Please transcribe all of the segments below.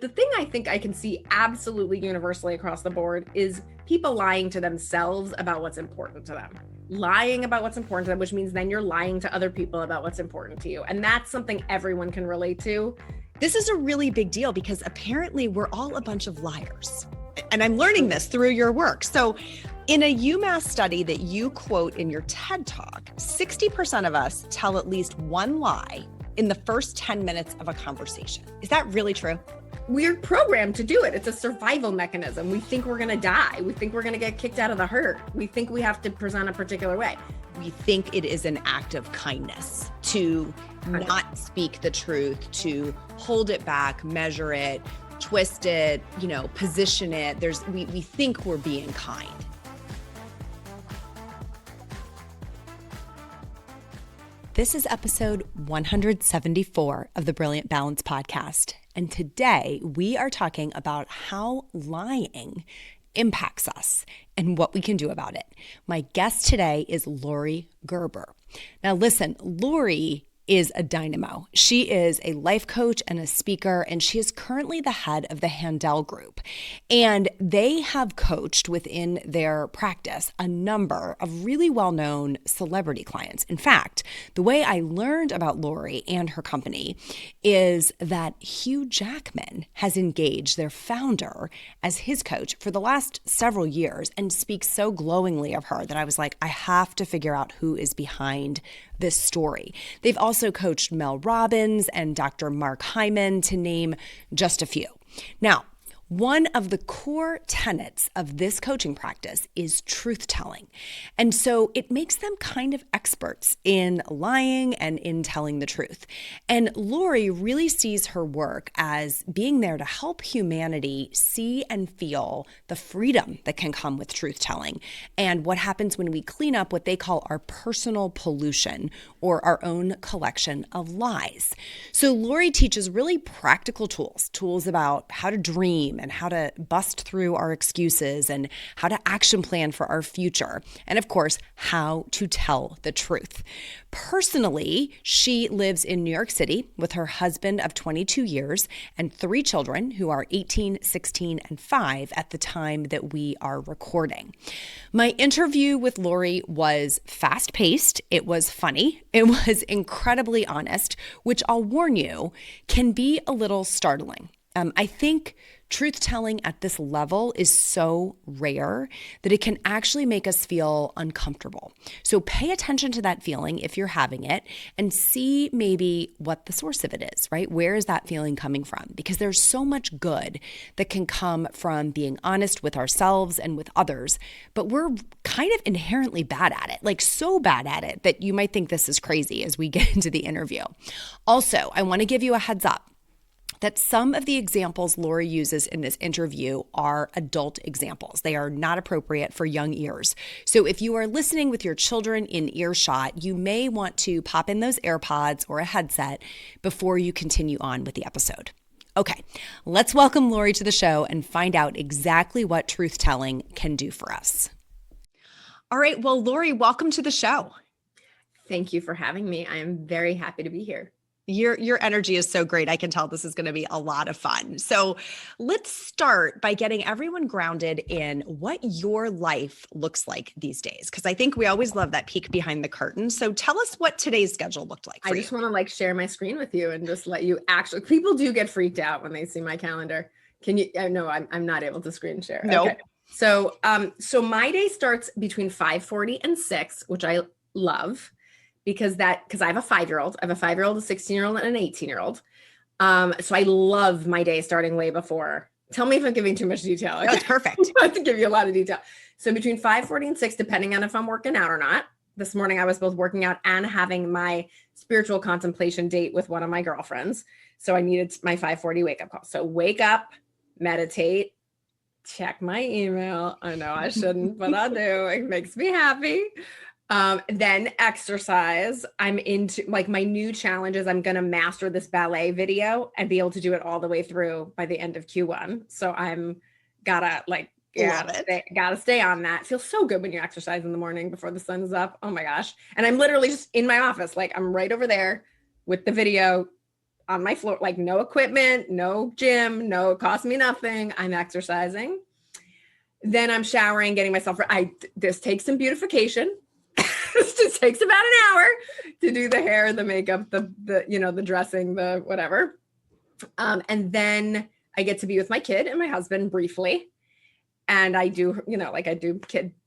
The thing I think I can see absolutely universally across the board is people lying to themselves about what's important to them. Lying about what's important to them, which means then you're lying to other people about what's important to you. And that's something everyone can relate to. This is a really big deal because apparently we're all a bunch of liars. And I'm learning this through your work. So in a UMass study that you quote in your TED Talk, 60% of us tell at least one lie in the first 10 minutes of a conversation. Is that really true? We're programmed to do it. It's a survival mechanism. We think we're going to die. We think we're going to get kicked out of the herd. We think we have to present a particular way. We think it is an act of kindness to not speak the truth, to hold it back, measure it, twist it, position it. We think we're being kind. This is episode 174 of the Brilliant Balance podcast. And today we are talking about how lying impacts us and what we can do about it. My guest today is Laurie Gerber. Now listen, Laurie is a dynamo. She is a life coach and a speaker, and she is currently the head of the Handel group. And they have coached within their practice a number of really well-known celebrity clients. In fact, the way I learned about Laurie and her company is that Hugh Jackman has engaged their founder as his coach for the last several years and speaks so glowingly of her that I was like, I have to figure out who is behind this story. They've also coached Mel Robbins and Dr. Mark Hyman, to name just a few. Now, one of the core tenets of this coaching practice is truth telling. And so it makes them kind of experts in lying and in telling the truth. And Laurie really sees her work as being there to help humanity see and feel the freedom that can come with truth telling and what happens when we clean up what they call our personal pollution or our own collection of lies. So Laurie teaches really practical tools about how to dream and how to bust through our excuses and how to action plan for our future. And of course, how to tell the truth. Personally, she lives in New York City with her husband of 22 years and 3 children who are 18, 16, and 5 at the time that we are recording. My interview with Laurie was fast-paced. It was funny. It was incredibly honest, which I'll warn you can be a little startling. I think truth-telling at this level is so rare that it can actually make us feel uncomfortable. So pay attention to that feeling if you're having it and see maybe what the source of it is, right? Where is that feeling coming from? Because there's so much good that can come from being honest with ourselves and with others, but we're kind of inherently bad at it, like so bad at it that you might think this is crazy as we get into the interview. Also, I want to give you a heads up that some of the examples Laurie uses in this interview are adult examples. They are not appropriate for young ears. So if you are listening with your children in earshot, you may want to pop in those AirPods or a headset before you continue on with the episode. Okay, let's welcome Laurie to the show and find out exactly what truth-telling can do for us. All right, well, Laurie, welcome to the show. Thank you for having me. I am very happy to be here. Your energy is so great. I can tell this is going to be a lot of fun. So let's start by getting everyone grounded in what your life looks like these days, because I think we always love that peek behind the curtain. So tell us what today's schedule looked like for you. I just want to share my screen with you and just let you actually, people do get freaked out when they see my calendar. Can you, no, I'm not able to screen share. No. Okay. So my day starts between 5:40 and 6, which I love. Because I have a 5-year-old, a 16-year-old, and an 18-year-old. So I love my day starting way before. Tell me if I'm giving too much detail. Okay? That's perfect. I have to give you a lot of detail. So between 5:40 and 6, depending on if I'm working out or not. This morning I was both working out and having my spiritual contemplation date with one of my girlfriends. So I needed my 5:40 wake up call. So wake up, meditate, check my email. I know I shouldn't, but I do. It makes me happy. Then exercise. I'm into my new challenge is I'm going to master this ballet video and be able to do it all the way through by the end of Q1. So I'm gotta stay on that. It feels so good when you exercise in the morning before the sun is up. Oh my gosh. And I'm literally just in my office. I'm right over there with the video on my floor, like no equipment, no gym, no, it costs me nothing. I'm exercising. Then I'm showering, getting myself ready. This takes some beautification. This just takes about an hour to do the hair, the makeup, the dressing, the whatever. And then I get to be with my kid and my husband briefly. And I do, I do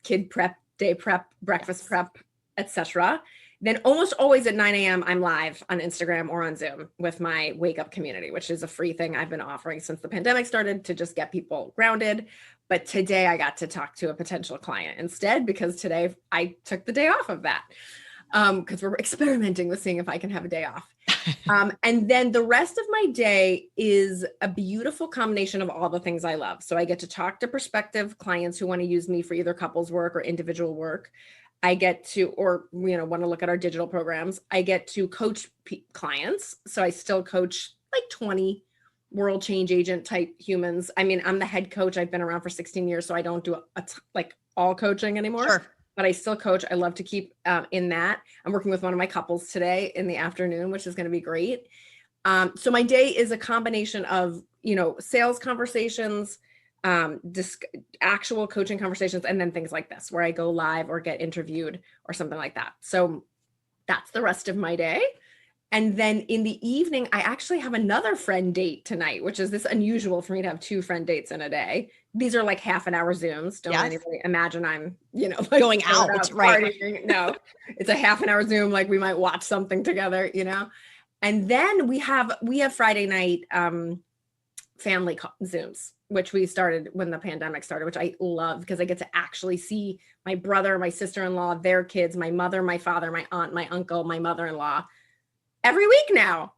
kid prep, day prep, breakfast prep, etc. Then almost always at 9 a.m., I'm live on Instagram or on Zoom with my Wake Up community, which is a free thing I've been offering since the pandemic started to just get people grounded. But today I got to talk to a potential client instead, because today I took the day off of that, because we're experimenting with seeing if I can have a day off. And then the rest of my day is a beautiful combination of all the things I love. So I get to talk to prospective clients who want to use me for either couples work or individual work. I get to, or, want to look at our digital programs. I get to coach clients. So I still coach like 20 world change agent type humans. I mean, I'm the head coach. I've been around for 16 years, so I don't do like all coaching anymore. Sure. But I still coach. I love to keep in that. I'm working with one of my couples today in the afternoon, which is going to be great. So my day is a combination of, sales conversations, actual coaching conversations, and then things like this, where I go live or get interviewed or something like that. So that's the rest of my day. And then in the evening, I actually have another friend date tonight, which is this unusual for me to have 2 friend dates in a day. These are like half an hour Zooms. Don't anybody imagine I'm, like going out, right? Partying. No, it's a half an hour Zoom. Like we might watch something together, And then we have Friday night family Zooms, which we started when the pandemic started, which I love because I get to actually see my brother, my sister-in-law, their kids, my mother, my father, my aunt, my uncle, my mother-in-law every week now.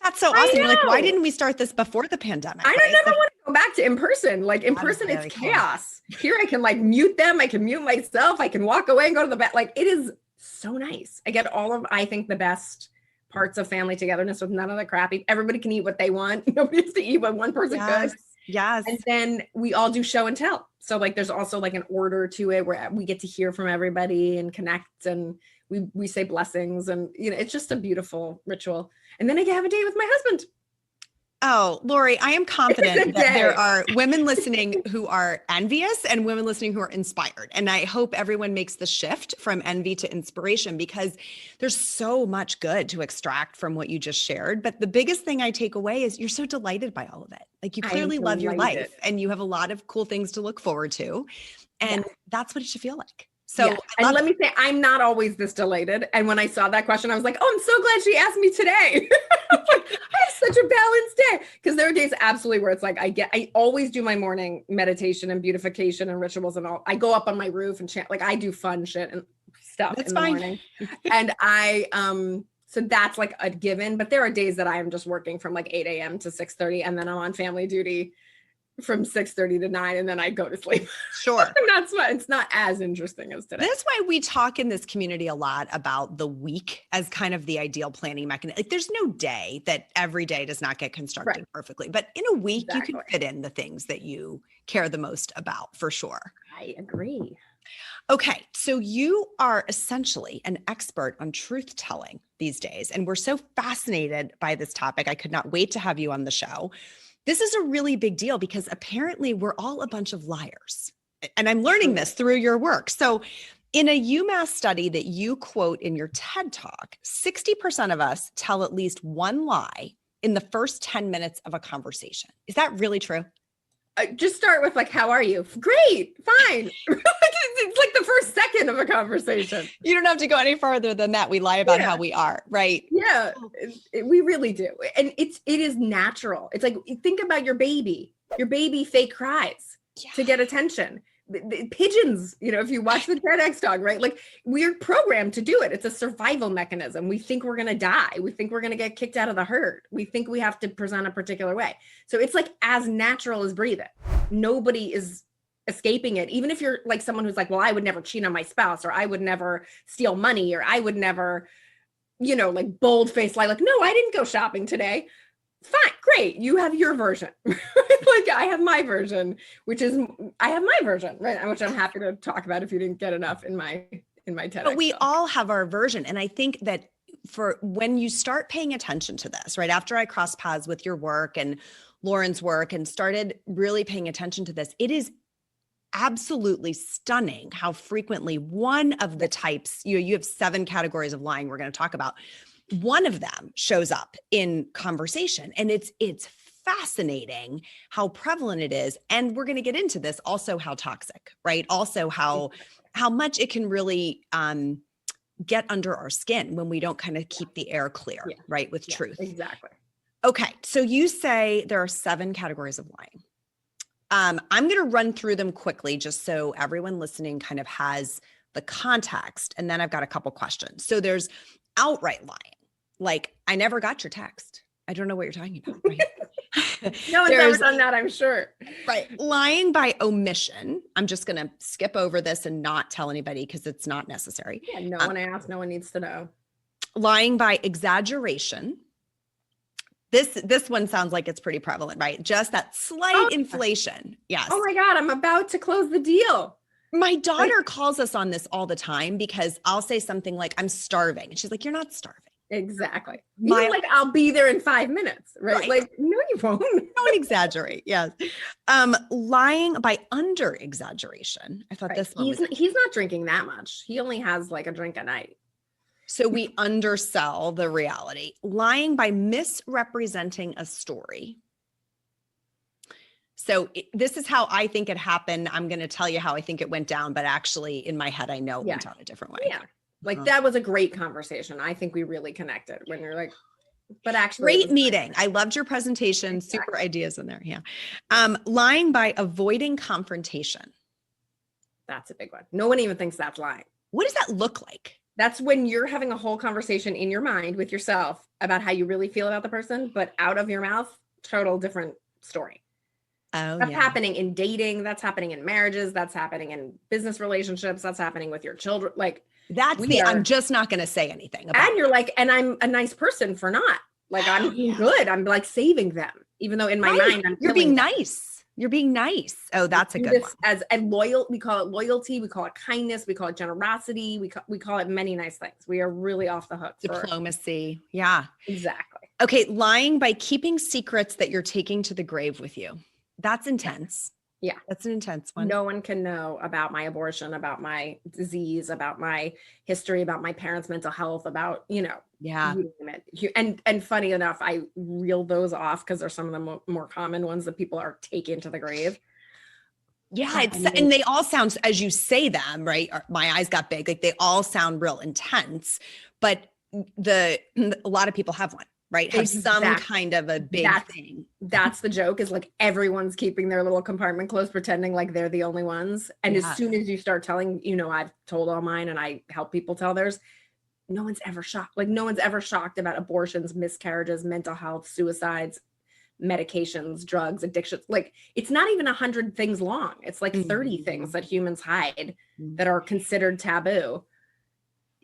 That's so awesome. You're like, why didn't we start this before the pandemic? I never want to go back to in person. Like in person, it's chaos. Here I can like mute them. I can mute myself. I can walk away and go to the bed. Like it is so nice. I get all of, I think, the best parts of family togetherness with none of the crappy. Everybody can eat what they want. Nobody has to eat what one person could. Yes. And then we all do show and tell. So like there's also like an order to it where we get to hear from everybody and connect, and we say blessings, and it's just a beautiful ritual. And then I can have a date with my husband. Oh, Laurie, I am confident that there are women listening who are envious and women listening who are inspired. And I hope everyone makes the shift from envy to inspiration, because there's so much good to extract from what you just shared. But the biggest thing I take away is you're so delighted by all of it. Like you clearly love your life and you have a lot of cool things to look forward to. And that's what it should feel like. So and let me say, I'm not always this delighted. And when I saw that question, I was like, oh, I'm so glad she asked me today. I have such a balanced day. Because there are days absolutely where it's like, I always do my morning meditation and beautification and rituals and all. I go up on my roof and chant, like I do fun shit and stuff in the morning. And so that's like a given. But there are days that I am just working from like 8 a.m. to 6:30. And then I'm on family duty from 6:30 to 9, and then I go to sleep. Sure. And that's why it's not as interesting as today. That's why we talk in this community a lot about the week as kind of the ideal planning mechanism. Like there's no day that every day does not get constructed perfectly, but in a week you can fit in the things that you care the most about, for sure. I agree. Okay. So you are essentially an expert on truth telling these days, and we're so fascinated by this topic. I could not wait to have you on the show. This is a really big deal because apparently we're all a bunch of liars. And I'm learning this through your work. So in a UMass study that you quote in your TED Talk, 60% of us tell at least one lie in the first 10 minutes of a conversation. Is that really true? Just start with like, how are you? Great, fine. It's like the first second of a conversation. You don't have to go any further than that. We lie about how we are, right? Yeah, we really do. And it is natural. It's like, think about your baby. Your baby fake cries to get attention. The pigeons, if you watch the TEDx talk, right? Like we're programmed to do it. It's a survival mechanism. We think we're going to die. We think we're going to get kicked out of the herd. We think we have to present a particular way. So it's like as natural as breathing. Nobody is escaping it. Even if you're like someone who's like, well, I would never cheat on my spouse, or I would never steal money, or I would never, like bold face lie, like, no, I didn't go shopping today. Fine, great. You have your version. Like I have my version, right? Which I'm happy to talk about if you didn't get enough in my TEDx. But we all have our version. And I think that for when you start paying attention to this, right after I crossed paths with your work and Lauren's work and started really paying attention to this, it is absolutely stunning how frequently one of the types, you have 7 categories of lying we're going to talk about. One of them shows up in conversation, and it's fascinating how prevalent it is. And we're going to get into this also, how toxic, right? Also how much it can really get under our skin when we don't kind of keep the air clear, right? With truth. Exactly. Okay. So you say there are 7 categories of lying. I'm going to run through them quickly just so everyone listening kind of has the context. And then I've got a couple questions. So there's outright lying. Like, I never got your text. I don't know what you're talking about. Right? No one's ever done that, I'm sure. Right. Lying by omission. I'm just going to skip over this and not tell anybody because it's not necessary. Yeah, no one asked. No one needs to know. Lying by exaggeration. This one sounds like it's pretty prevalent, right? Just that slight inflation. Yes. Oh my God, I'm about to close the deal. My daughter calls us on this all the time because I'll say something like, I'm starving. And she's like, you're not starving. Exactly. Even like, I'll be there in 5 minutes, right? Like, no, you won't. Don't exaggerate. Yes. Lying by under exaggeration. I thought this one he's not drinking that much. He only has like a drink a night. So we undersell the reality. Lying by misrepresenting a story. So this is how I think it happened. I'm going to tell you how I think it went down, but actually in my head, I know it went down a different way. Yeah. Like that was a great conversation. I think we really connected when you're like, but actually. Great meeting. I loved your presentation. Exactly. Super ideas in there. Yeah. Lying by avoiding confrontation. That's a big one. No one even thinks that's lying. What does that look like? That's when you're having a whole conversation in your mind with yourself about how you really feel about the person, but out of your mouth, total different story. Oh, that's happening in dating. That's happening in marriages. That's happening in business relationships. That's happening with your children. Like I'm just not going to say anything about and you're like, and I'm a nice person for not like, I'm good. I'm like saving them, even though in my mind, you're being nice. You're being nice. Oh, that's a good one. As we call it loyalty. We call it kindness. We call it generosity. We call it many nice things. We are really off the hook. Diplomacy. Yeah, exactly. Okay. Lying by keeping secrets that you're taking to the grave with you. That's intense. Yeah. That's an intense one. No one can know about my abortion, about my disease, about my history, about my parents' mental health, about, yeah. And funny enough, I reel those off because they're some of the more common ones that people are taking to the grave. Yeah. And they all sound, as you say them, right? My eyes got big. Like they all sound real intense, but a lot of people have one. Right. Have some kind of a big thing. That's the joke is like everyone's keeping their little compartment closed, pretending like they're the only ones. And as soon as you start telling, I've told all mine and I help people tell theirs, no one's ever shocked. Like no one's ever shocked about abortions, miscarriages, mental health, suicides, medications, drugs, addictions. Like it's not even 100 things long. It's like 30 things that humans hide that are considered taboo.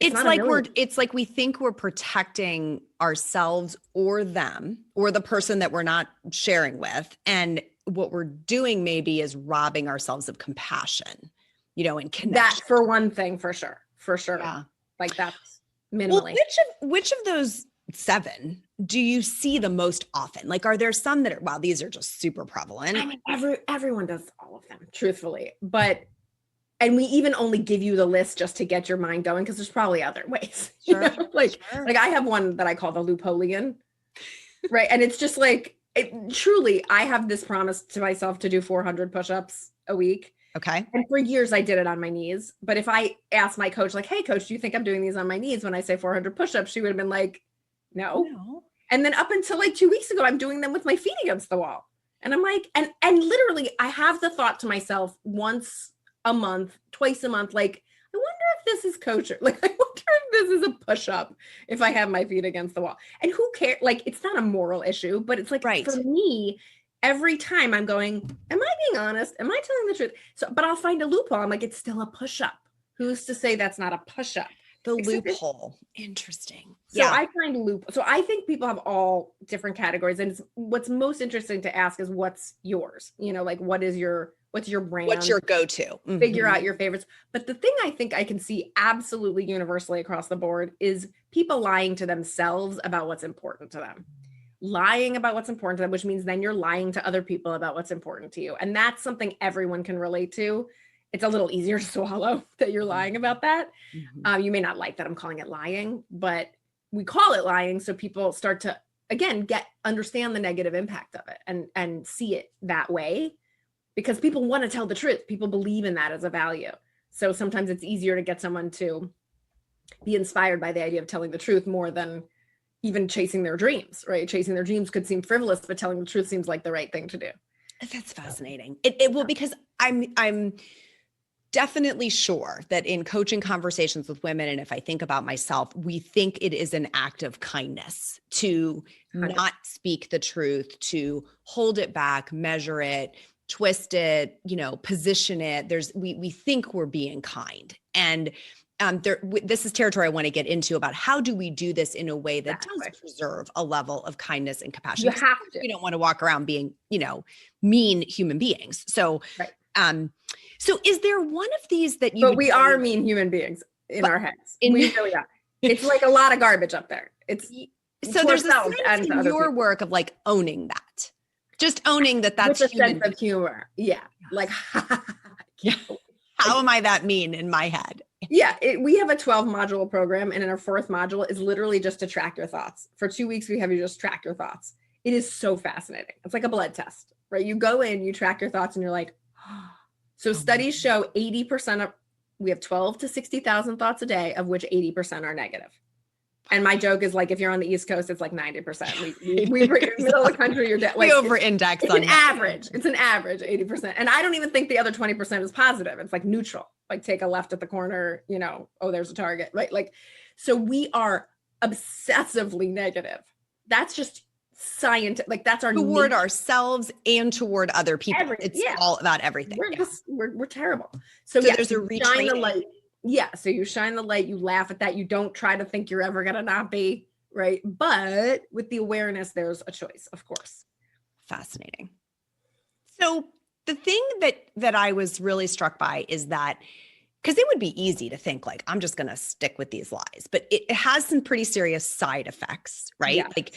It's like we think we're protecting ourselves or them or the person that we're not sharing with. And what we're doing maybe is robbing ourselves of compassion, and connection. That for one thing, for sure. Yeah. Like that's minimally. Well, which of those 7 do you see the most often? Like, are there some that are, these are just super prevalent? I mean, everyone does all of them, truthfully, and we even only give you the list just to get your mind going because there's probably other ways. Sure. Like I have one that I call the Loopholian, right? And it's just like, truly, I have this promise to myself to do 400 push-ups a week. Okay. And for years I did it on my knees. But if I asked my coach, like, hey, coach, do you think I'm doing these on my knees? When I say 400 push-ups, she would have been like, no. And then up until like 2 weeks ago, I'm doing them with my feet against the wall. And I'm like, and literally I have the thought to myself once a month, twice a month, like, I wonder if this is kosher. Like, I wonder if this is a push-up if I have my feet against the wall. And who cares? Like, it's not a moral issue, but it's like, for me, every time I'm going, am I being honest? Am I telling the truth? So, but I'll find a loophole. I'm like, it's still a push-up. Who's to say that's not a push-up? The loophole. Interesting. So I find so I think people have all different categories. And what's most interesting to ask is what's yours? Like what's your brand? What's your go-to? Figure out your favorites. But the thing I think I can see absolutely universally across the board is people lying to themselves about what's important to them. Lying about what's important to them, which means then you're lying to other people about what's important to you. And that's something everyone can relate to. It's a little easier to swallow that you're lying about that. You may not like that I'm calling it lying, but we call it lying so people start to, again, understand the negative impact of it and see it that way, because people want to tell the truth. People believe in that as a value. So sometimes it's easier to get someone to be inspired by the idea of telling the truth more than even chasing their dreams, right? Chasing their dreams could seem frivolous, but telling the truth seems like the right thing to do. That's fascinating. It will, because I'm definitely sure that in coaching conversations with women, and if I think about myself, we think it is an act of kindness to not speak the truth, to hold it back, measure it, twist it, position it. We think we're being kind. And this is territory I want to get into about how do we do this in a way that does preserve a level of kindness and compassion. You have to. We don't want to walk around being, mean human beings. So, so is there one of these that you? But we are mean human beings in our heads. We really are. It's like a lot of garbage up there. So there's a sense in your work of like owning that, just owning that's with a sense of humor. Yeah, like how am I that mean in my head? Yeah, we have a 12-module program, and in our 4th module is literally just to track your thoughts. For 2 weeks, we have you just track your thoughts. It is so fascinating. It's like a blood test, right? You go in, you track your thoughts, and you're like, so studies show 80% of, we have 12 to 60,000 thoughts a day, of which 80% are negative. And my joke is like, if you're on the East Coast, it's like 90%. We bring in the middle of the country, you're like, we over-index on an average. It's an average, 80%. And I don't even think the other 20% is positive. It's like neutral. Like take a left at the corner, oh, there's a target, right? Like, so we are obsessively negative. That's just scientific. Like that's our toward ourselves and toward other people. It's all about everything. We're terrible. So there's a retraining. Shine the light. Yeah. So you shine the light, you laugh at that. You don't try to think you're ever going to not be, right? But with the awareness, there's a choice, of course. Fascinating. So the thing that I was really struck by is that, because it would be easy to think like, I'm just going to stick with these lies, but it has some pretty serious side effects, right? Yeah. Like,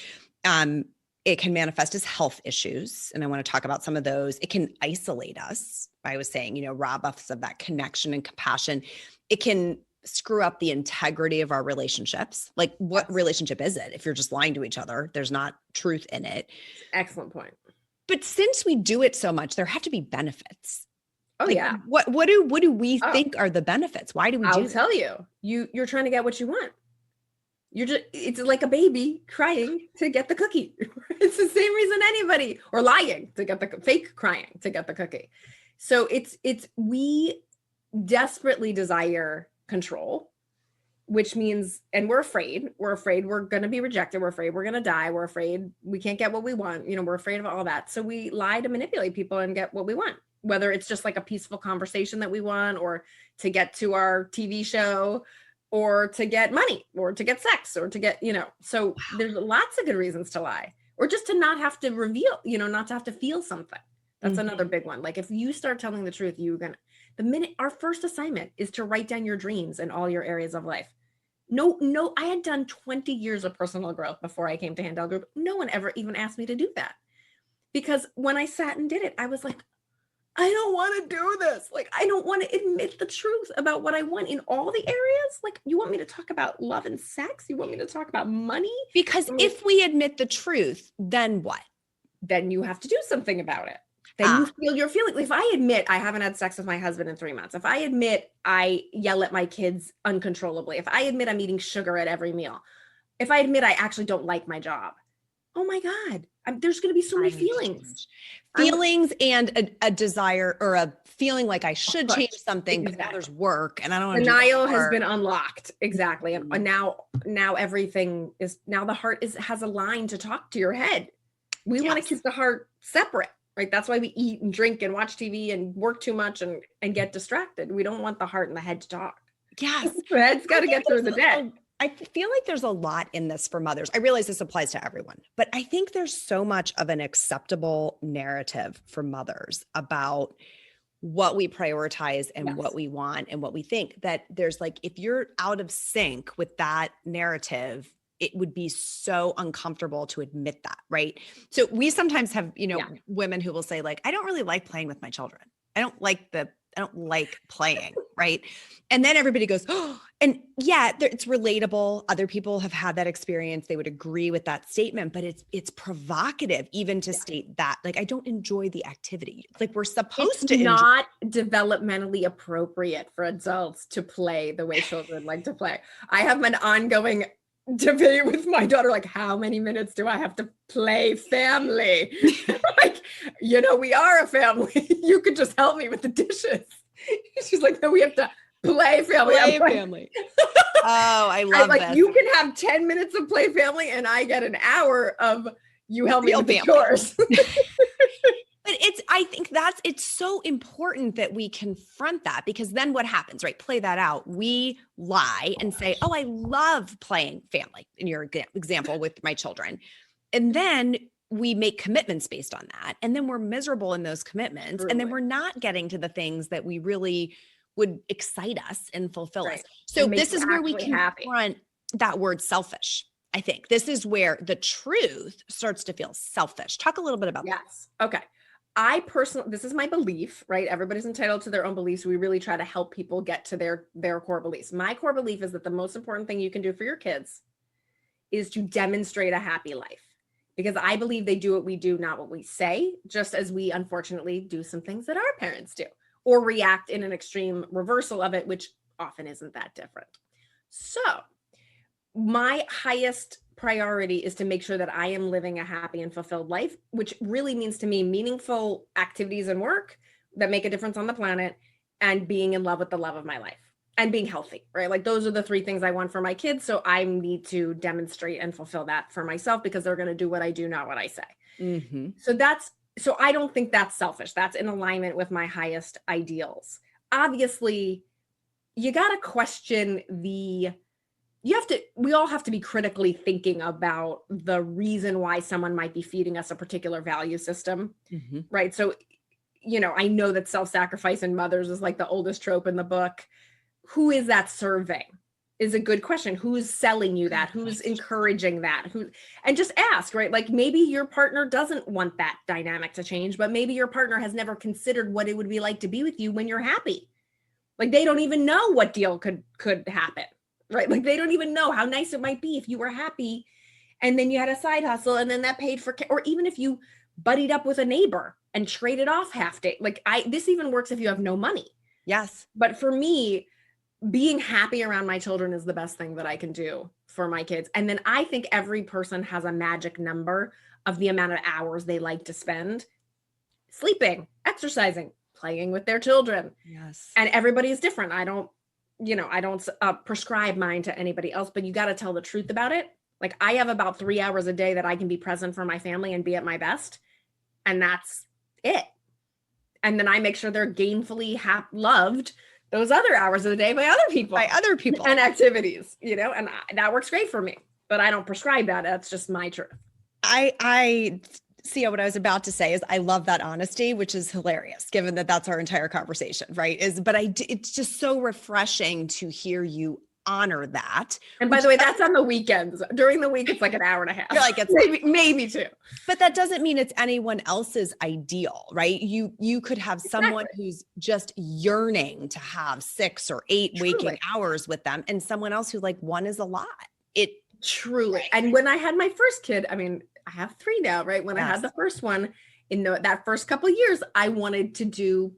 it can manifest as health issues. And I want to talk about some of those. It can isolate us. I was saying, rob us of that connection and compassion. It can screw up the integrity of our relationships. Like what relationship is it? If you're just lying to each other, there's not truth in it. Excellent point. But since we do it so much, there have to be benefits. Oh, like, yeah. What do we think are the benefits? Why do we do I'll tell you, you're trying to get what you want. It's like a baby crying to get the cookie. It's the same reason anybody, or lying to get the fake crying to get the cookie. So we desperately desire control, which means, and we're afraid we're going to be rejected. We're afraid we're going to die. We're afraid we can't get what we want. We're afraid of all that. So we lie to manipulate people and get what we want, whether it's just like a peaceful conversation that we want, or to get to our TV show, or to get money, or to get sex, or to get, so there's lots of good reasons to lie, or just to not have to reveal, not to have to feel something. That's another big one. Like if you start telling the truth, the minute our first assignment is to write down your dreams in all your areas of life. No, I had done 20 years of personal growth before I came to Handel Group. No one ever even asked me to do that, because when I sat and did it, I was like, I don't want to do this. Like, I don't want to admit the truth about what I want in all the areas. Like, you want me to talk about love and sex? You want me to talk about money? Because if we admit the truth, then what? Then you have to do something about it. Then you feel your feelings. If I admit I haven't had sex with my husband in 3 months, if I admit I yell at my kids uncontrollably, if I admit I'm eating sugar at every meal, if I admit I actually don't like my job, oh my God, there's going to be so many feelings. Feelings and a desire, or a feeling like I should change something, but now there's work and I don't want to. Denial has been unlocked. Exactly. And now everything is, now the heart has a line to talk to your head. We want to keep the heart separate, right? That's why we eat and drink and watch TV and work too much and get distracted. We don't want the heart and the head to talk. Yes. The head's got to get through the day. I feel like there's a lot in this for mothers. I realize this applies to everyone, but I think there's so much of an acceptable narrative for mothers about what we prioritize and what we want and what we think, that there's like, if you're out of sync with that narrative, it would be so uncomfortable to admit that, right? So we sometimes have, women who will say like, I don't really like playing with my children. I don't like playing, right? And then everybody goes, oh, and yeah, it's relatable. Other people have had that experience. They would agree with that statement, but it's provocative even to state that, like, I don't enjoy the activity. Like, we're supposed to not developmentally appropriate for adults to play the way children like to play. I have an ongoing debate with my daughter, like, how many minutes do I have to play family? Like, we are a family. You could just help me with the dishes. She's like, no, we have to play family. Family. Oh, I love this. You can have 10 minutes of play family and I get an hour of you help me with the chores. But I think it's so important that we confront that, because then what happens, right? Play that out. We lie and say, oh, I love playing family, in your example with my children. And then we make commitments based on that. And then we're miserable in those commitments. Truly. And then we're not getting to the things that we really would excite us and fulfill us. So this is where we confront that word selfish. I think this is where the truth starts to feel selfish. Talk a little bit about that. Yes. Okay. This is my belief, right? Everybody's entitled to their own beliefs. We really try to help people get to their core beliefs. My core belief is that the most important thing you can do for your kids is to demonstrate a happy life, because I believe they do what we do, not what we say, just as we unfortunately do some things that our parents do, or react in an extreme reversal of it, which often isn't that different. So my highest priority is to make sure that I am living a happy and fulfilled life, which really means to me meaningful activities and work that make a difference on the planet, and being in love with the love of my life, and being healthy, right? Like, those are the three things I want for my kids. So I need to demonstrate and fulfill that for myself, because they're going to do what I do, not what I say. Mm-hmm. So I don't think that's selfish. That's in alignment with my highest ideals. Obviously, you got to question we all have to be critically thinking about the reason why someone might be feeding us a particular value system, right? So, I know that self-sacrifice in mothers is like the oldest trope in the book. Who is that serving is a good question. Who's selling you that? Who's encouraging that? And just ask, right? Like, maybe your partner doesn't want that dynamic to change, but maybe your partner has never considered what it would be like to be with you when you're happy. Like, they don't even know what deal could happen. Right? Like, they don't even know how nice it might be if you were happy and then you had a side hustle and then that paid for, or even if you buddied up with a neighbor and traded off half day. Like, this even works if you have no money. Yes. But for me, being happy around my children is the best thing that I can do for my kids. And then I think every person has a magic number of the amount of hours they like to spend sleeping, exercising, playing with their children. Yes. And everybody is different. I don't prescribe mine to anybody else, but you got to tell the truth about it. Like, I have about 3 hours a day that I can be present for my family and be at my best. And that's it. And then I make sure they're gainfully loved those other hours of the day by other people and activities, and that works great for me, but I don't prescribe that. That's just my truth. I see, what I was about to say is I love that honesty, which is hilarious, given that that's our entire conversation, right? It's just so refreshing to hear you honor that. And by the way, that's on the weekends. During the week, it's like an hour and a half. You're like, it's maybe two. But that doesn't mean it's anyone else's ideal, right? You could have someone who's just yearning to have 6 or 8 waking hours with them, and someone else who, like, one is a lot. Truly. And when I had my first kid, I mean, I have 3 now, right? When I had the first one, in that first couple of years, I wanted to do,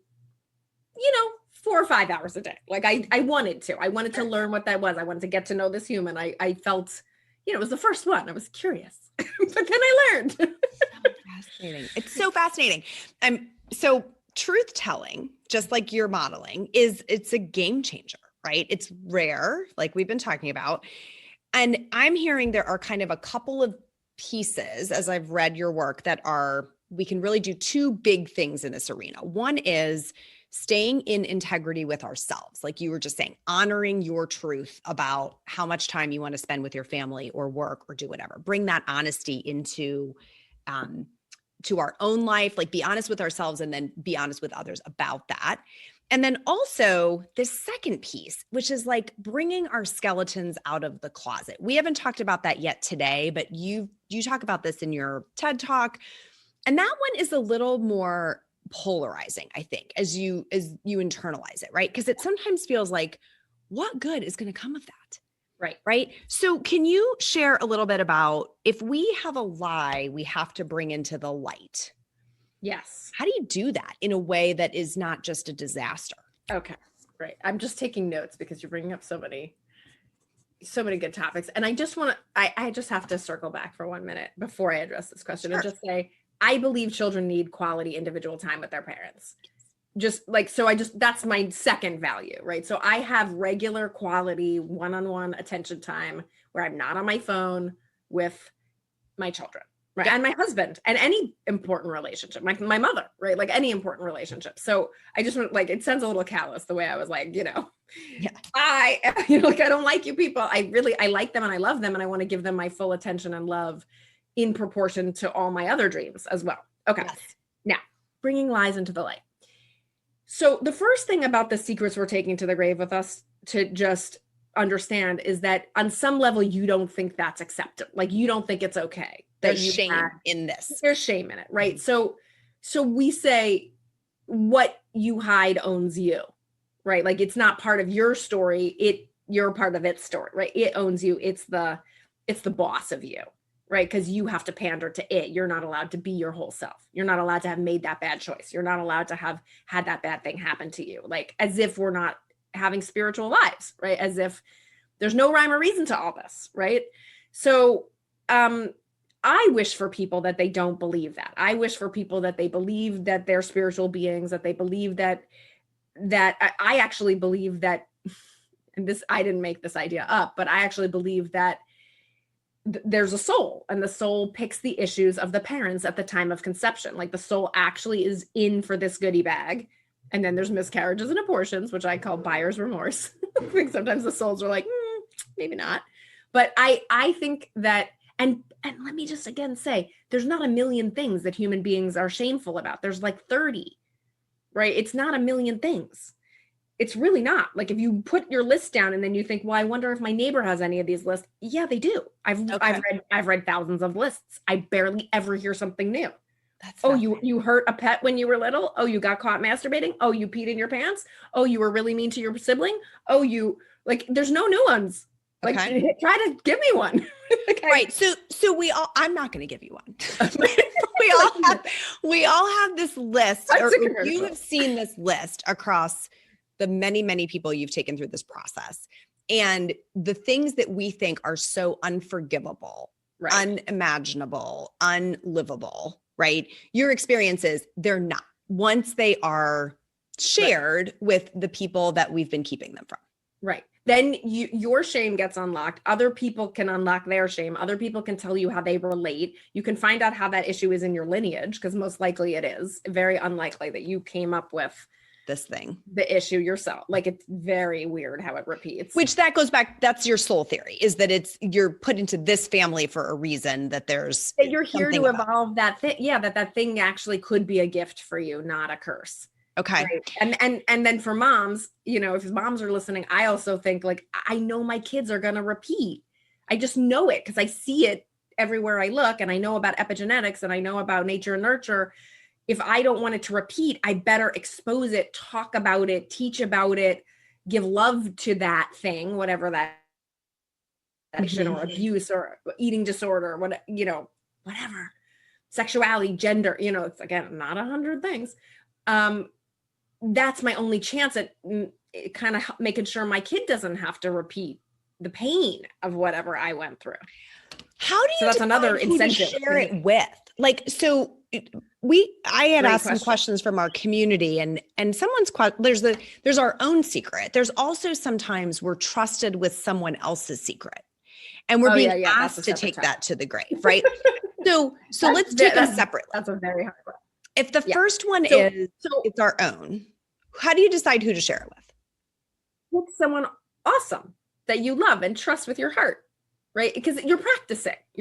4 or 5 hours a day. Like, I wanted to learn what that was. I wanted to get to know this human. I felt, it was the first one. I was curious, but then I learned. So fascinating. It's so fascinating. So truth telling, just like you're modeling, it's a game changer, right? It's rare, like we've been talking about. And I'm hearing there are kind of a couple of pieces, as I've read your work, we can really do 2 big things in this arena. One is staying in integrity with ourselves, like you were just saying, honoring your truth about how much time you want to spend with your family or work or do whatever. Bring that honesty into to our own life, like be honest with ourselves and then be honest with others about that. And then also this second piece, which is like bringing our skeletons out of the closet. We haven't talked about that yet today, but you talk about this in your TED Talk. And that one is a little more polarizing, I think, as you internalize it, right? Because it sometimes feels like, what good is going to come of that? Right. So can you share a little bit about if we have a lie we have to bring into the light? Yes. How do you do that in a way that is not just a disaster? Okay, great. I'm just taking notes because you're bringing up so many good topics. And I just want to, I just have to circle back for 1 minute before I address this question. Sure. And just say, I believe children need quality individual time with their parents. Just like, so that's my second value, right? So I have regular quality one-on-one attention time where I'm not on my phone with my children, right? Yeah. And my husband and any important relationship, my mother, right? Like any important relationship. So I just want, like, it sounds a little callous the way I was like, yeah. I don't like you people. I like them and I love them and I want to give them my full attention and love in proportion to all my other dreams as well. Okay. Yes. Now, bringing lies into the light. So the first thing about the secrets we're taking to the grave with us to just understand is that on some level, you don't think that's acceptable. Like you don't think it's okay. There's shame in this. There's shame in it, right? Mm-hmm. So we say what you hide owns you, right? Like it's not part of your story. You're part of its story, right? It owns you. It's the boss of you. Right? Because you have to pander to it. You're not allowed to be your whole self. You're not allowed to have made that bad choice. You're not allowed to have had that bad thing happen to you. Like as if we're not having spiritual lives, right? As if there's no rhyme or reason to all this, right? So I wish for people that they don't believe that. I wish for people that they believe that they're spiritual beings, that they believe that I actually believe that, and this, I didn't make this idea up, but I actually believe that there's a soul and the soul picks the issues of the parents at the time of conception. Like the soul actually is in for this goodie bag. And then there's miscarriages and abortions, which I call buyer's remorse. I think sometimes the souls are like, maybe not. But I think that, and let me just again say, there's not a million things that human beings are shameful about. There's like 30, right? It's not a million things. It's really not. Like if you put your list down and then you think, well, I wonder if my neighbor has any of these lists. Yeah, they do. I've read thousands of lists. I barely ever hear something new. You hurt a pet when you were little. Oh, you got caught masturbating. Oh, you peed in your pants. Oh, you were really mean to your sibling. Oh, you like, there's no new ones. Like try to give me one. Okay. Right. So I'm not going to give you one. we all have this list. You have seen this list across the many, many people you've taken through this process, and the things that we think are so unforgivable, right, unimaginable, unlivable, right? Your experiences, they're not. Once they are shared with the people that we've been keeping them from. Right. Then your shame gets unlocked. Other people can unlock their shame. Other people can tell you how they relate. You can find out how that issue is in your lineage, because most likely it is. Very unlikely that you came up with this thing, the issue yourself. Like it's very weird how it repeats. Which that goes back, that's your soul theory, is that you're put into this family for a reason, that you're here to evolve that thing. Yeah, that thing actually could be a gift for you, not a curse. Okay. Right? And then for moms, if moms are listening, I also think like, I know my kids are going to repeat. I just know it because I see it everywhere I look, and I know about epigenetics and I know about nature and nurture. If I don't want it to repeat, I better expose it, talk about it, teach about it, give love to that thing, whatever that addiction or abuse or eating disorder, whatever, sexuality, gender, it's again, not 100 things. That's my only chance at kind of making sure my kid doesn't have to repeat the pain of whatever I went through. How do you, so that's another incentive to share it with? Like, so I had asked some questions from our community, and someone's there's our own secret. There's also sometimes we're trusted with someone else's secret, and we're being asked to take that to the grave, right? So let's take them separately. That's a very hard one. If the first one it's our own, How do you decide who to share it with? With someone awesome that you love and trust with your heart, right? Because you're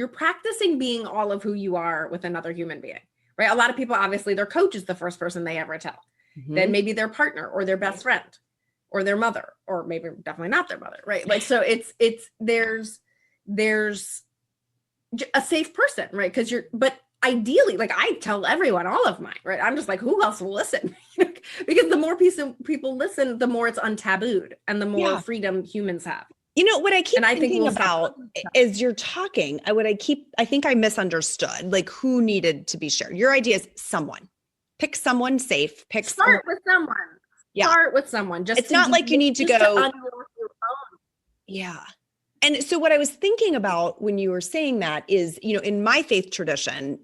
practicing being all of who you are with another human being, right? A lot of people, obviously their coach is the first person they ever tell. Then maybe their partner or their best friend or their mother, or maybe definitely not their mother, right? Like, so there's a safe person, right? But ideally, like, I tell everyone all of mine, right? I'm just like, who else will listen? Because the more people listen, the more it's untabooed and the more freedom humans have. What I keep thinking about as you're talking, I think I misunderstood, like, who needed to be shared. Your idea is someone. Pick someone safe. Start with someone. Yeah. Start with someone. It's not like you need to go. Yeah. And so what I was thinking about when you were saying that is, in my faith tradition,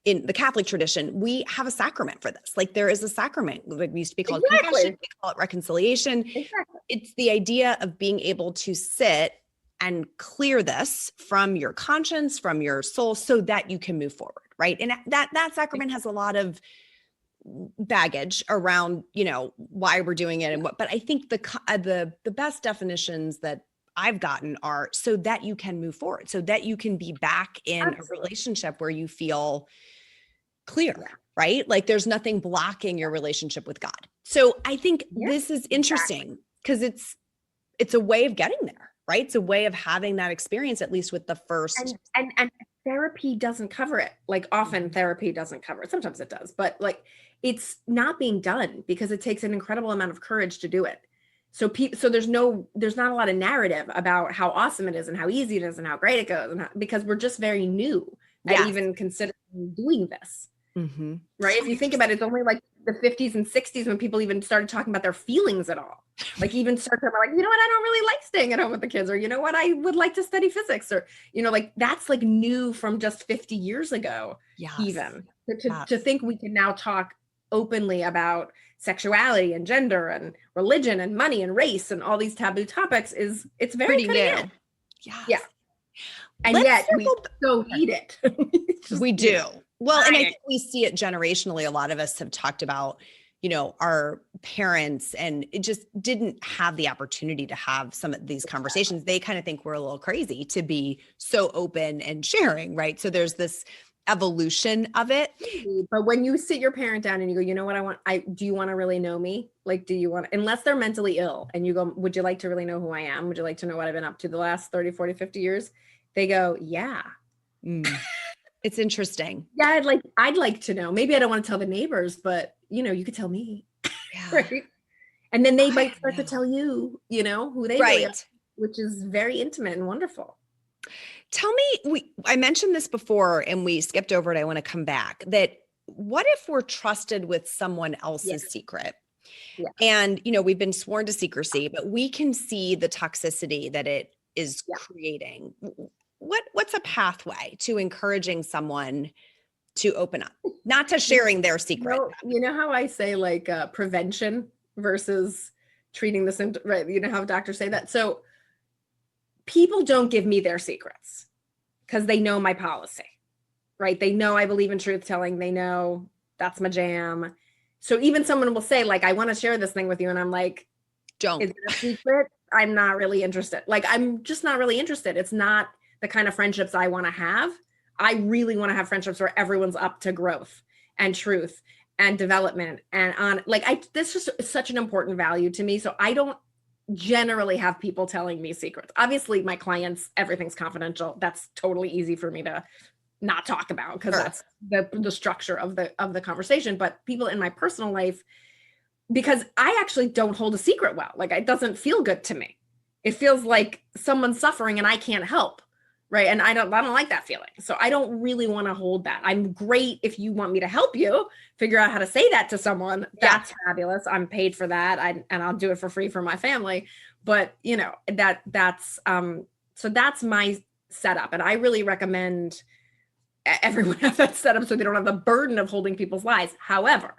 in the Catholic tradition, we have a sacrament for this. Like, there is a sacrament, like, we used to be called confession, we call it reconciliation. Exactly. It's the idea of being able to sit and clear this from your conscience, from your soul, so that you can move forward, right? And that sacrament has a lot of baggage around, why we're doing it and what. But I think the best definitions that I've gotten are so that you can move forward, so that you can be back in a relationship where you feel clear, right? Like, there's nothing blocking your relationship with God. So I think this is interesting because it's a way of getting there, right? It's a way of having that experience, at least with the first. And therapy doesn't cover it. Like, often therapy doesn't cover it. Sometimes it does, but like, it's not being done because it takes an incredible amount of courage to do it. So there's not a lot of narrative about how awesome it is and how easy it is and how great it goes, because we're just very new at even considering doing this. Right? If you think about it, it's only like the 50s and 60s when people even started talking about their feelings at all. Like, even start talking about, like, what, I don't really like staying at home with the kids, or what, I would like to study physics, or like, that's like new from just 50 years ago. Even to think we can now talk openly about sexuality and gender and religion and money and race and all these taboo topics it's very new. Yeah. And yet we so need it. We do. Well, and I think we see it generationally. A lot of us have talked about, our parents, and it just didn't have the opportunity to have some of these conversations. They kind of think we're a little crazy to be so open and sharing, right? So there's this evolution of it. But when you sit your parent down and you go, you know what do you want to really know me? Like, do you want, unless they're mentally ill, and you go, would you like to really know who I am? Would you like to know what I've been up to the last 30, 40, 50 years? They go, yeah. It's interesting. Yeah, I'd like to know. Maybe I don't want to tell the neighbors, but you could tell me. Right. And then they might start to tell you, who they really are, which is very intimate and wonderful. Tell me, I mentioned this before and we skipped over it. I want to come back. That what if we're trusted with someone else's secret? Yeah. And, we've been sworn to secrecy, but we can see the toxicity that it is creating. What's a pathway to encouraging someone to open up, not to sharing their secret? You know how I say, like, prevention versus treating the symptom, right? You know how doctors say that. So people don't give me their secrets because they know my policy, right? They know I believe in truth telling. They know that's my jam. So even someone will say, like, I want to share this thing with you. And I'm like, don't. Is it a secret? I'm not really interested. Like, I'm just not really interested. It's not the kind of friendships I want to have. I really want to have friendships where everyone's up to growth and truth and development and on, like, this is such an important value to me. So I don't generally have people telling me secrets. Obviously my clients, everything's confidential. That's totally easy for me to not talk about because that's the structure of the conversation. But people in my personal life, because I actually don't hold a secret well, like, it doesn't feel good to me. It feels like someone's suffering and I can't help. Right. And I don't like that feeling. So I don't really want to hold that. I'm great if you want me to help you figure out how to say that to someone. That's fabulous. I'm paid for that. And I'll do it for free for my family. But that's so that's my setup. And I really recommend everyone have that setup so they don't have the burden of holding people's lies. However,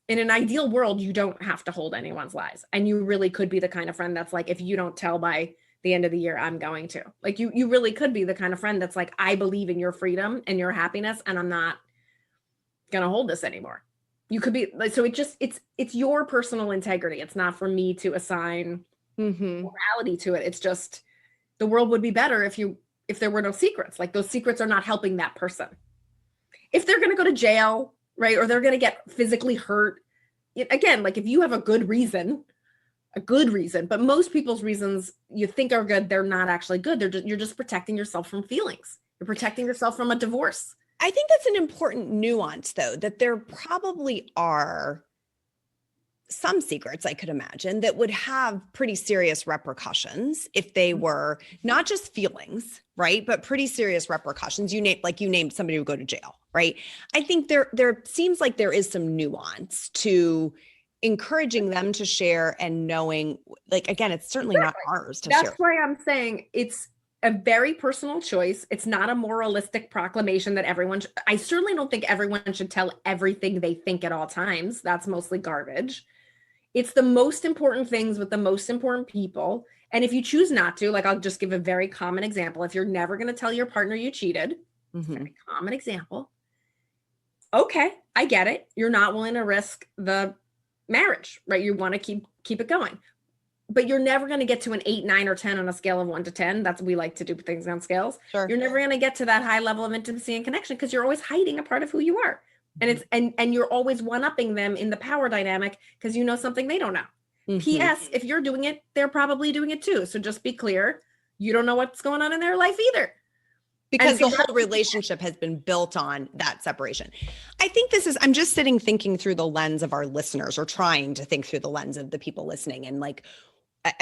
in an ideal world, you don't have to hold anyone's lies. And you really could be the kind of friend that's like, if you don't tell by the end of the year, I'm going to. Like, you really could be the kind of friend that's like, I believe in your freedom and your happiness, and I'm not going to hold this anymore. You could be like, so it's your personal integrity. It's not for me to assign morality to it. It's just the world would be better if there were no secrets. Like those secrets are not helping that person. If they're going to go to jail, right, or they're going to get physically hurt, again, like if you have a good reason, but most people's reasons you think are good, they're not actually good. You're just protecting yourself from feelings. You're protecting yourself from a divorce. I think that's an important nuance, though, that there probably are some secrets I could imagine that would have pretty serious repercussions if they were not just feelings, right? But pretty serious repercussions. You named somebody who would go to jail, right? I think there seems like there is some nuance to encouraging them to share and knowing, like, again, it's certainly not ours to share. That's why I'm saying it's a very personal choice. It's not a moralistic proclamation that I certainly don't think everyone should tell everything they think at all times. That's mostly garbage. It's the most important things with the most important people. And if you choose not to, like, I'll just give a very common example. If you're never going to tell your partner you cheated, very common example. Okay, I get it. You're not willing to risk the marriage, right? You want to keep it going. But you're never going to get to an 8, 9, or 10 on a scale of 1 to 10. That's, we like to do things on scales. Sure. You're never going to get to that high level of intimacy and connection because you're always hiding a part of who you are. And and you're always one-upping them in the power dynamic because you know something they don't know. P.S. If you're doing it, they're probably doing it too. So just be clear. You don't know what's going on in their life either. Because the whole relationship has been built on that separation. I think I'm just thinking through the lens of our listeners, or trying to think through the lens of the people listening. And like,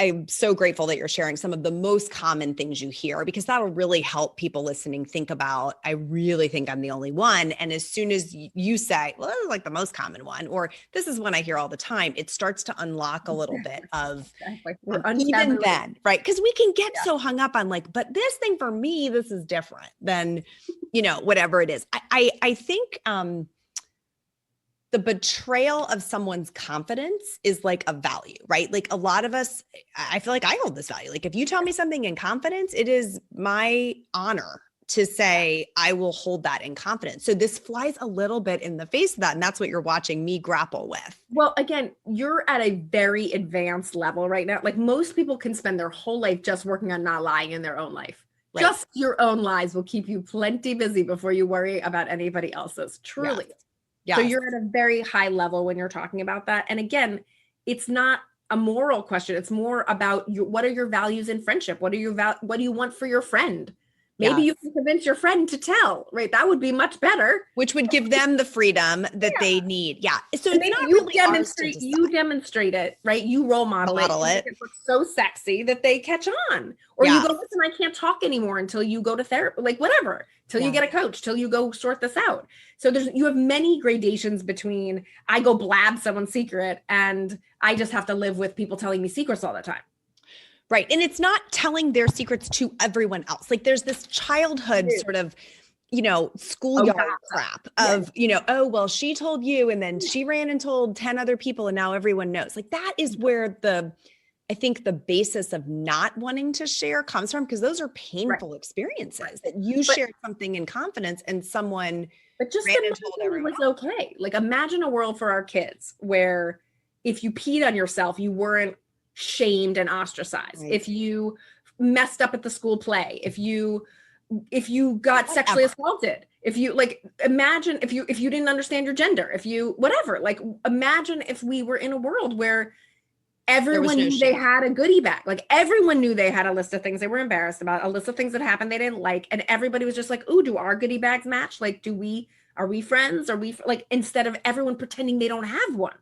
I'm so grateful that you're sharing some of the most common things you hear, because that'll really help people listening think about, I really think I'm the only one. And as soon as you say, well, this is like the most common one, or this is one I hear all the time, it starts to unlock a little bit of even then, right? Because we can get so hung up on like, but this thing for me, this is different than, whatever it is. I think, the betrayal of someone's confidence is like a value, right? Like a lot of us, I feel like I hold this value. Like if you tell me something in confidence, it is my honor to say, I will hold that in confidence. So this flies a little bit in the face of that. And that's what you're watching me grapple with. Well, again, you're at a very advanced level right now. Like most people can spend their whole life just working on not lying in their own life. Right. Just your own lies will keep you plenty busy before you worry about anybody else's. Truly. Yes. Yes. So you're at a very high level when you're talking about that. And again, it's not a moral question. It's more about what are your values in friendship? What do you want for your friend? Maybe you can convince your friend to tell, right? That would be much better. Which would give them the freedom that they need. Yeah. So it's not you really you demonstrate it, right? You role model it. It looks so sexy that they catch on. Or you go, listen, I can't talk anymore until you go to therapy, like whatever, till you get a coach, till you go sort this out. So you have many gradations between I go blab someone's secret and I just have to live with people telling me secrets all the time. Right. And it's not telling their secrets to everyone else. Like there's this childhood sort of, schoolyard crap of, oh, well, she told you and then she ran and told 10 other people and now everyone knows. Like that is where I think the basis of not wanting to share comes from, because those are painful experiences that you shared something in confidence and someone ran and told everyone. It was okay. Like imagine a world for our kids where if you peed on yourself, you weren't shamed and ostracized. Right. If you messed up at the school play, if you got sexually assaulted, if you imagine if you didn't understand your gender, if you whatever, imagine if we were in a world where everyone knew they had a goodie bag. Like everyone knew they had a list of things they were embarrassed about, a list of things that happened they didn't like, and everybody was just like, "Ooh, do our goodie bags match? Like, are we friends? Are we instead of everyone pretending they don't have one?"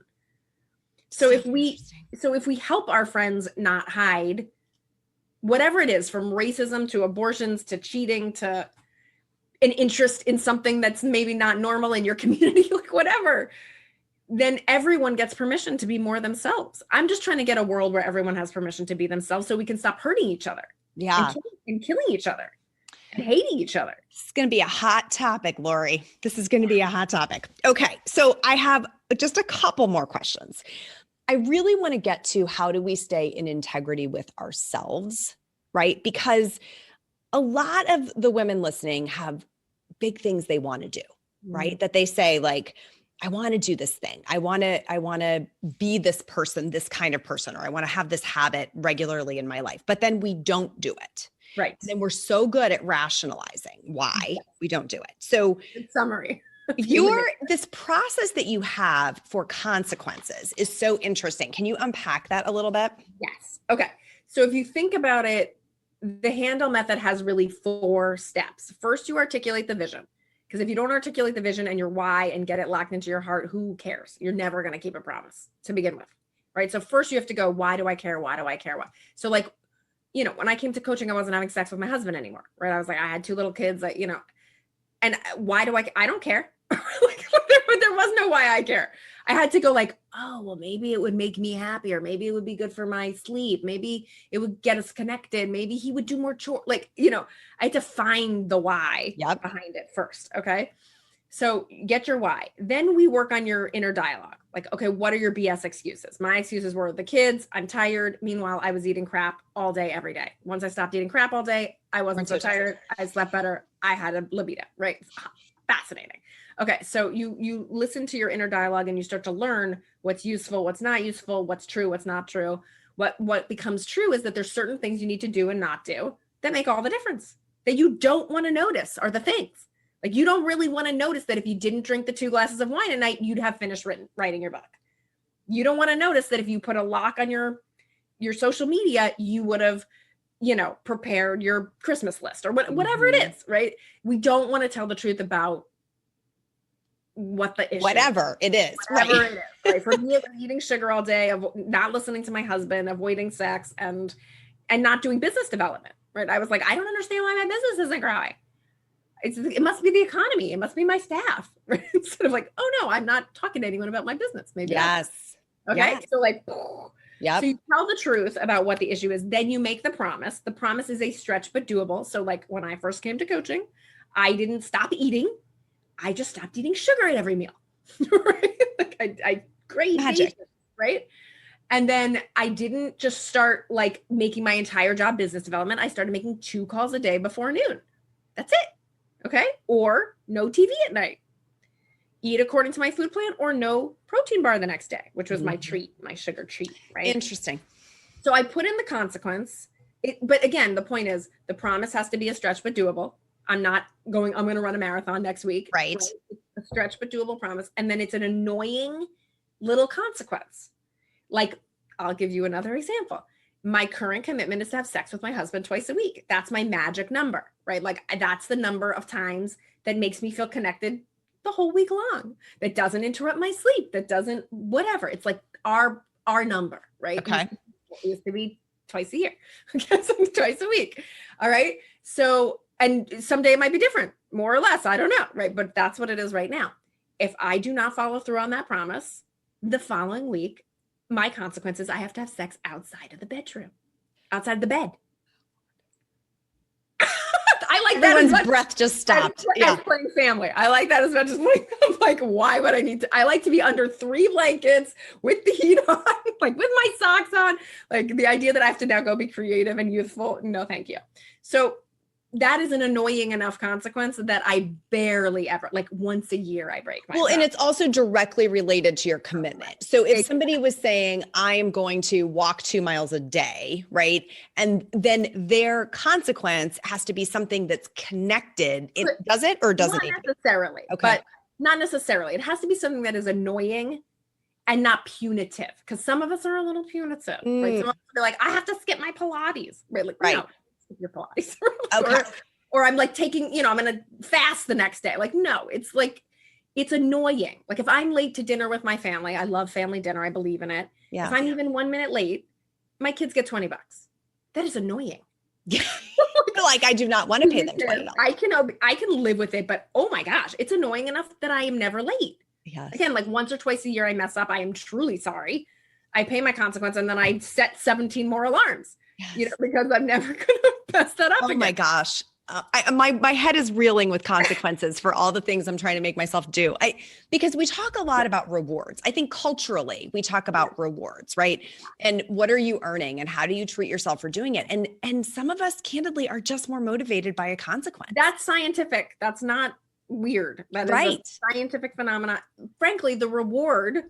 So if we help our friends not hide whatever it is, from racism to abortions to cheating to an interest in something that's maybe not normal in your community, like whatever, then everyone gets permission to be more themselves. I'm just trying to get a world where everyone has permission to be themselves so we can stop hurting each other. Yeah. And killing each other and hating each other. It's going to be a hot topic, Laurie. This is going to be a hot topic. Okay. So I have just a couple more questions. I really want to get to how do we stay in integrity with ourselves, right? Because a lot of the women listening have big things they want to do, right? That they say like, I want to do this thing. I want to be this person, this kind of person, or I want to have this habit regularly in my life. But then we don't do it. Right. And then we're so good at rationalizing why we don't do it. So in summary, this process that you have for consequences is so interesting. Can you unpack that a little bit? Yes. Okay. So if you think about it, the Handel method has really 4 steps. First, you articulate the vision. Because if you don't articulate the vision and your why and get it locked into your heart, who cares? You're never going to keep a promise to begin with, right? So first you have to go, why do I care? Why do I care? Why? So like, when I came to coaching, I wasn't having sex with my husband anymore, right? I was like, I had 2 little kids, and why do I don't care. Like, there was no why I care. I had to go like, oh, well, maybe it would make me happier. Maybe it would be good for my sleep. Maybe it would get us connected. Maybe he would do more chores. Like, I had to find the why behind it first. Okay. So get your why. Then we work on your inner dialogue. Like, okay, what are your BS excuses? My excuses were the kids, I'm tired. Meanwhile, I was eating crap all day, every day. Once I stopped eating crap all day, I wasn't so tired. I slept better. I had a libido, right? Fascinating. Okay. So you listen to your inner dialogue and you start to learn what's useful, what's not useful, what's true, what's not true. What becomes true is that there's certain things you need to do and not do that make all the difference. That you don't want to notice are the things. Like, you don't really want to notice that if you didn't drink the 2 glasses of wine a night, you'd have finished writing your book. You don't want to notice that if you put a lock on your social media, you would have, prepared your Christmas list or whatever it is, right? We don't want to tell the truth about what the issue whatever it is. Whatever it is. Right? For me, eating sugar all day, of not listening to my husband, avoiding sex, and not doing business development. Right? I was like, I don't understand why my business isn't growing. It must be the economy. It must be my staff. Right? Instead of like, oh no, I'm not talking to anyone about my business. Maybe. Yes. Okay. Yes. So like, yeah. So you tell the truth about what the issue is. Then you make the promise. The promise is a stretch but doable. So like when I first came to coaching, I didn't stop eating. I just stopped eating sugar at every meal. Right? Like I grade magic. Right. And then I didn't just start like making my entire job business development. I started making 2 calls a day before noon. That's it. Okay. Or no TV at night. Eat according to my food plan, or no protein bar the next day, which was my treat, my sugar treat. Right. Interesting. So I put in the consequence. But again, the point is the promise has to be a stretch but doable. I'm going to run a marathon next week. Right. It's a stretch but doable promise. And then it's an annoying little consequence. Like, I'll give you another example. My current commitment is to have sex with my husband twice a week. That's my magic number, right? Like, that's the number of times that makes me feel connected the whole week long. That doesn't interrupt my sleep. That doesn't, whatever. It's like our number, right? Okay. It used to be twice a year. Twice a week. All right. So, and someday it might be different, more or less. I don't know. Right. But that's what it is right now. If I do not follow through on that promise, the following week, my consequence is I have to have sex outside of the bedroom, outside the bed. I like that. Everyone's breath just stopped. As playing family. I like that as much as I'm like, why would I need to? I like to be under 3 blankets with the heat on, like with my socks on. Like the idea that I have to now go be creative and youthful. No, thank you. So that is an annoying enough consequence that I barely ever, like once a year, I break myself. Well, and it's also directly related to your commitment. So if somebody was saying, I am going to walk 2 miles a day, right? And then their consequence has to be something that's connected. Does it or doesn't it? Not necessarily. Okay. But not necessarily. It has to be something that is annoying and not punitive. Because some of us are a little punitive. Right? Some of us are like, I have to skip my Pilates. Right. No. Your Pilates. Okay. Or I'm like taking, I'm going to fast the next day. Like, no, it's like, it's annoying. Like if I'm late to dinner with my family, I love family dinner. I believe in it. Yeah. If I'm even 1 minute late, my kids get $20. That is annoying. Like I do not want to pay them $20. I can live with it, but oh my gosh, it's annoying enough that I am never late. Yes. Again, like once or twice a year I mess up. I am truly sorry. I pay my consequence and then I set 17 more alarms. Yes. Because I'm never going to mess that up again. My gosh. My head is reeling with consequences for all the things I'm trying to make myself do. Because we talk a lot about rewards. I think culturally we talk about rewards, right? And what are you earning and how do you treat yourself for doing it? And some of us candidly are just more motivated by a consequence. That's scientific. That's not weird. That is Right. a scientific phenomenon. Frankly, the reward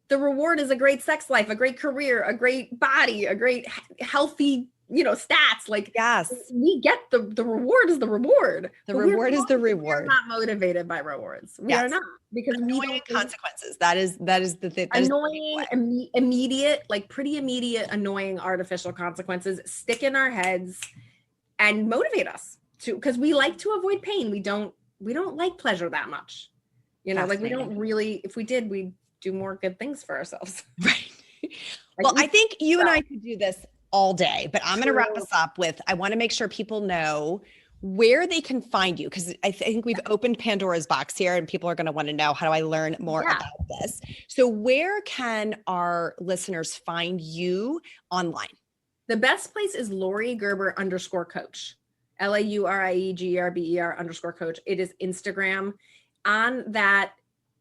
is a great sex life, a great career, a great body, a great healthy, stats. Like, Yes. we get the reward is the reward. The reward is the reward. We're not motivated by rewards. We are not, because annoying we don't consequences. That is the thing. Annoying, immediate, like pretty immediate, annoying artificial consequences stick in our heads and motivate us to, because we like to avoid pain. We don't like pleasure that much. Like we don't really, if we did, we'd do more good things for ourselves. Right. Well, I think you and I could do this all day, but I'm going to wrap us up with, I want to make sure people know where they can find you, because I think we've opened Pandora's box here and people are going to want to know, how do I learn more about this? So where can our listeners find you online? The best place is Laurie Gerber _coach. LAURIEGERBER _coach. It is Instagram. On that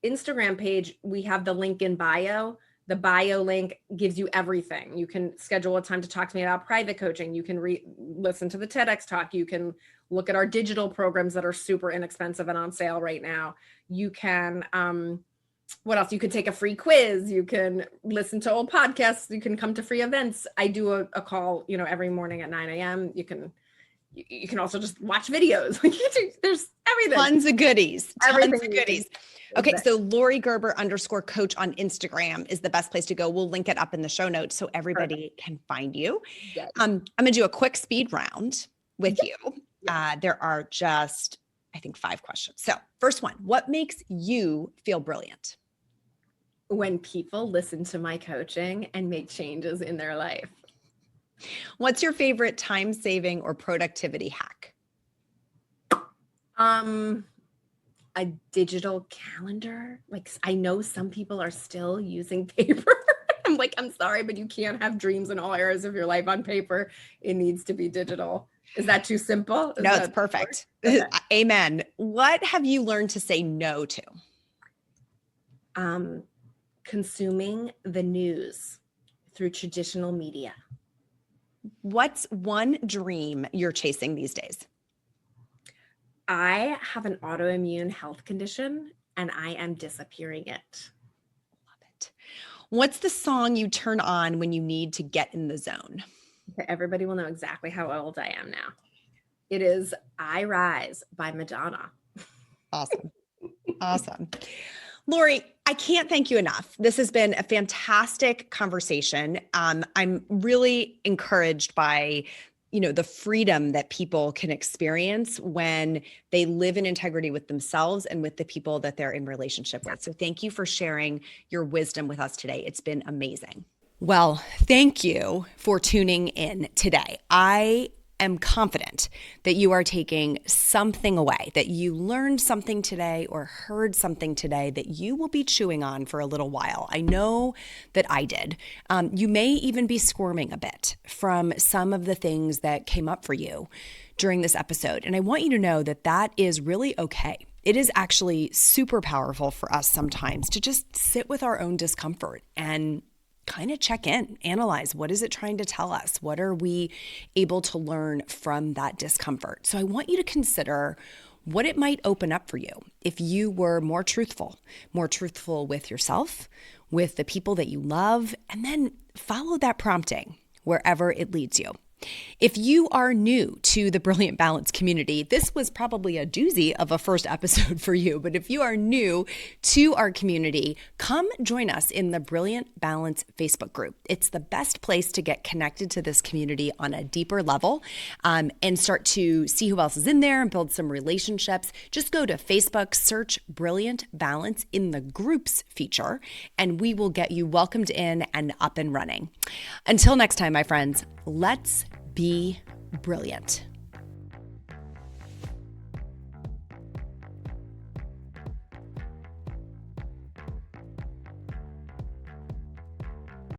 Instagram page, we have the link in bio. The bio link gives you everything. You can schedule a time to talk to me about private coaching. You can listen to the TEDx talk. You can look at our digital programs that are super inexpensive and on sale right now. You can, what else? You can take a free quiz. You can listen to old podcasts. You can come to free events. I do a call, every morning at 9 a.m. You can also just watch videos. There's everything. Tons of goodies. Okay. So Laurie Gerber _coach on Instagram is the best place to go. We'll link it up in the show notes so everybody can find you. Yes. I'm going to do a quick speed round with you. There are just, I think, 5 questions. So first one, what makes you feel brilliant? When people listen to my coaching and make changes in their life. What's your favorite time-saving or productivity hack? A digital calendar. Like, I know some people are still using paper. I'm like, I'm sorry, but you can't have dreams in all areas of your life on paper. It needs to be digital. Is that too simple? No, it's perfect. Okay. Amen. What have you learned to say no to? Consuming the news through traditional media. What's one dream you're chasing these days? I have an autoimmune health condition and I am disappearing it. Love it. What's the song you turn on when you need to get in the zone? Okay, everybody will know exactly how old I am now. It is I Rise by Madonna. Awesome. Awesome. Laurie, I can't thank you enough. This has been a fantastic conversation. I'm really encouraged by, the freedom that people can experience when they live in integrity with themselves and with the people that they're in relationship with. So thank you for sharing your wisdom with us today. It's been amazing. Well, thank you for tuning in today. I am confident that you are taking something away, that you learned something today or heard something today that you will be chewing on for a little while. I know that I did. You may even be squirming a bit from some of the things that came up for you during this episode. And I want you to know that that is really okay. It is actually super powerful for us sometimes to just sit with our own discomfort and kind of check in, analyze, what is it trying to tell us? What are we able to learn from that discomfort? So I want you to consider what it might open up for you if you were more truthful with yourself, with the people that you love, and then follow that prompting wherever it leads you. If you are new to the Brilliant Balance community, this was probably a doozy of a first episode for you. But if you are new to our community, come join us in the Brilliant Balance Facebook group. It's the best place to get connected to this community on a deeper level and start to see who else is in there and build some relationships. Just go to Facebook, search Brilliant Balance in the groups feature, and we will get you welcomed in and up and running. Until next time, my friends, let's be brilliant.